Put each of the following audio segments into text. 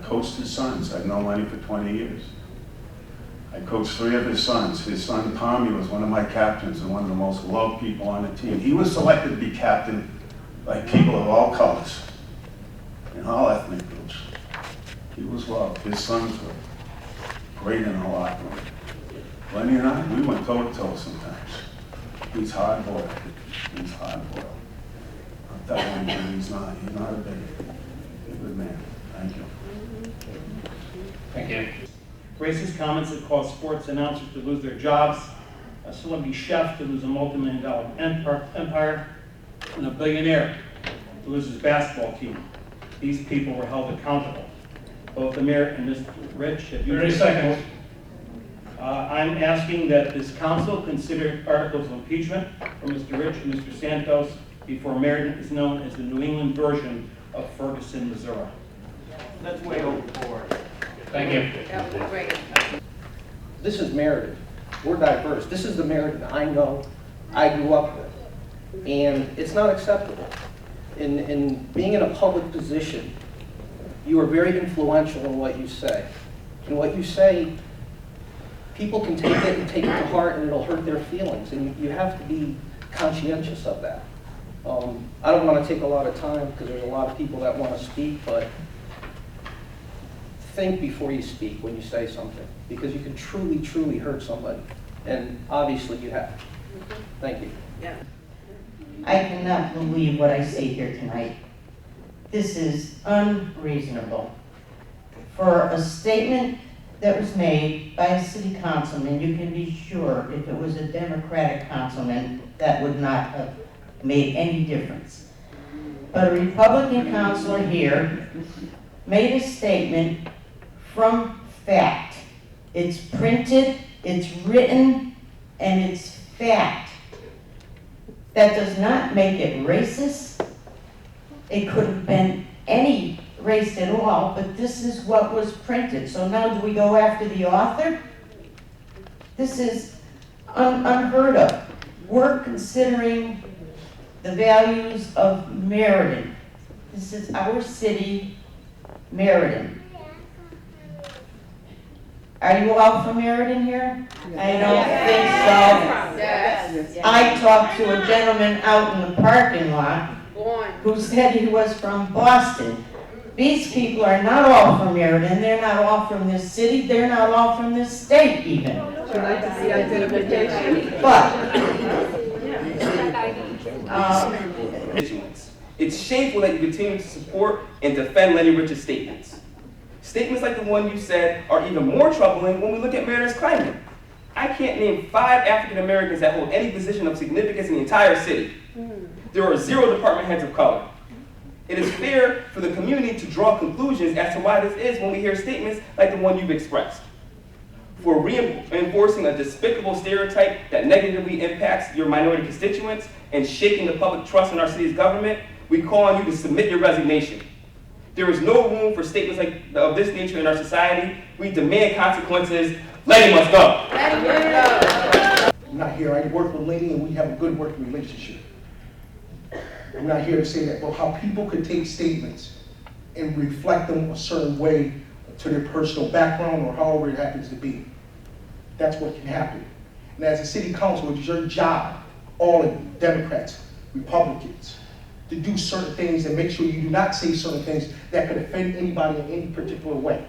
coached his sons. I've known Lenny for 20 years. I coached 3 of his sons. His son Tommy was one of my captains and one of the most loved people on the team. He was selected to be captain by people of all colors, in all ethnic groups. He was loved. His sons were great in the locker room. Lenny and I, we went toe-to-toe sometimes. He's hard-boiled. He's hard-boiled. I'll tell you, he's not a good man. Thank you. Thank you. Racist comments that cause sports announcers to lose their jobs, a celebrity chef to lose a multi-million-dollar empire, and a billionaire to lose his basketball team. These people were held accountable. Both the mayor and Mr. Rich have used 30 seconds. I'm asking that this council consider articles of impeachment for Mr. Rich and Mr. Santos before Meriden is known as the New England version of Ferguson, Missouri. That's way overboard. Thank you. That was great. This is Meriden. We're diverse. This is the Meriden I know, I grew up with. And it's not acceptable. In being in a public position, you are very influential in what you say. And what you say, people can take it and take it to heart and it'll hurt their feelings. And you have to be conscientious of that. I don't want to take a lot of time because there's a lot of people that want to speak, but think before you speak when you say something, because you can truly, truly hurt somebody. And obviously you have. Thank you. Yeah. I cannot believe what I see here tonight. This is unreasonable. For a statement that was made by a city councilman, you can be sure if it was a Democratic councilman, that would not have made any difference. But a Republican councilor here made a statement from fact. It's printed, it's written, and it's fact. That does not make it racist. It could have been any race at all, but this is what was printed. So now do we go after the author? This is unheard of. We're considering the values of Meriden. This is our city, Meriden. Are you all from Meriden here? I don't think so. Yes. I talked to a gentleman out in the parking lot who said he was from Boston. These people are not all from Meriden. They're not all from this city. They're not all from this state even. Would you like to see identification? But it's shameful that you continue to support and defend Lenny Rich's statements. Statements like the one you said are even more troubling when we look at Meriden's climate. I can't name 5 African Americans that hold any position of significance in the entire city. There are 0 department heads of color. It is fair for the community to draw conclusions as to why this is when we hear statements like the one you've expressed. For reinforcing a despicable stereotype that negatively impacts your minority constituents and shaking the public trust in our city's government, we call on you to submit your resignation. There is no room for statements of this nature in our society. We demand consequences. Lenny must go. I'm not here. I work with Lenny and we have a good working relationship. I'm not here to say that, but how people could take statements and reflect them a certain way to their personal background or however it happens to be. That's what can happen. And as a city council, it's your job, all of you, Democrats, Republicans, to do certain things and make sure you do not say certain things that could offend anybody in any particular way.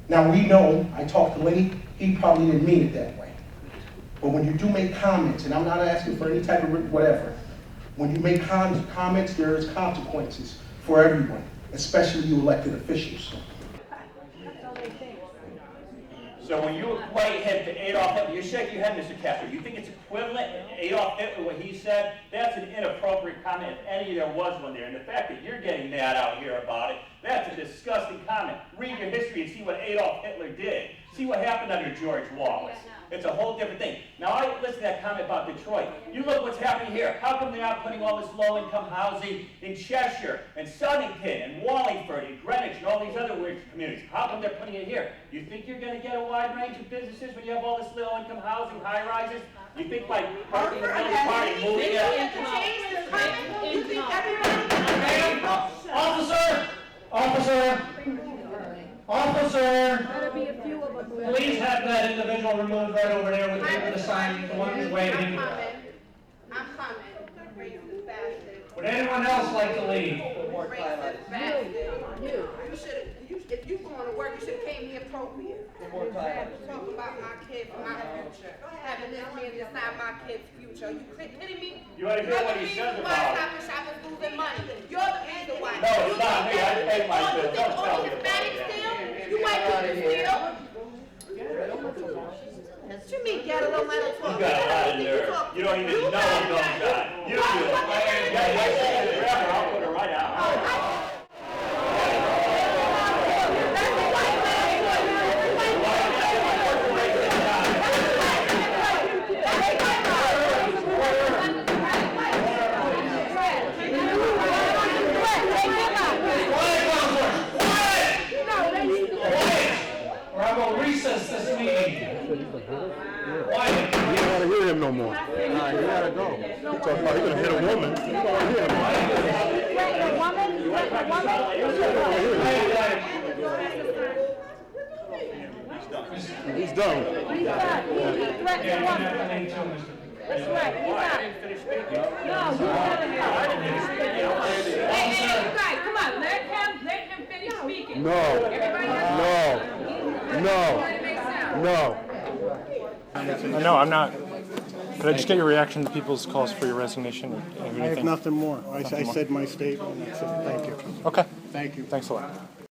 Now we know, I talked to Lenny, he probably didn't mean it that way. But when you do make comments, and I'm not asking for any type of whatever, when you make comments, there is consequences for everyone, especially you elected officials. So when you equate him to Adolf Hitler, you're shaking your head, Mr. Kessler. You think it's equivalent to Adolf Hitler, what he said? That's an inappropriate comment, if any there was one there. And the fact that you're getting mad out here about it, that's a disgusting comment. Read your history and see what Adolf Hitler did. See what happened under George Wallace. It's a whole different thing. Now, I listen to that comment about Detroit. You look what's happening here. How come they're not putting all this low-income housing in Cheshire and Southington and Wallingford and Greenwich and all these other weird communities? How come they're putting it here? You think you're going to get a wide range of businesses when you have all this low-income housing, high-rises? You think by parking the middle party, moving it? Officer! Officer! sir. Gotta be a few of them. Please have that individual removed right over there with the sign, the one who's waving. I'm coming. Racist bastard. Would anyone else like to leave? Racist bastard. You should if you going to work, you should have came here appropriate. Talk about my kids, my future. Having this man that's not my kid's future. You kidding me? You ought to hear what he says about it. Stop and shop is losing money. You're the reason why. No, it's not me. I pay my bills. Don't tell me about Hispanics it. steal? You white people steal? What you mean get a little metal talk? You got a lot in there. You don't even know what goes on. You do. I'll put her right out. I'm gonna recess this meeting. Quiet. You don't want to hear him no more. You gotta go. You're talking about you're gonna hit a woman. You don't want to hear him. He's done. That's right, he's out. No, you Hey, you guys, come on, let him finish speaking. No. Everybody else. No, I'm not. Could I just get your reaction to people's calls for your resignation? I have nothing more. I said my statement, and that's it. Thank you. Okay. Thank you. Thanks a lot.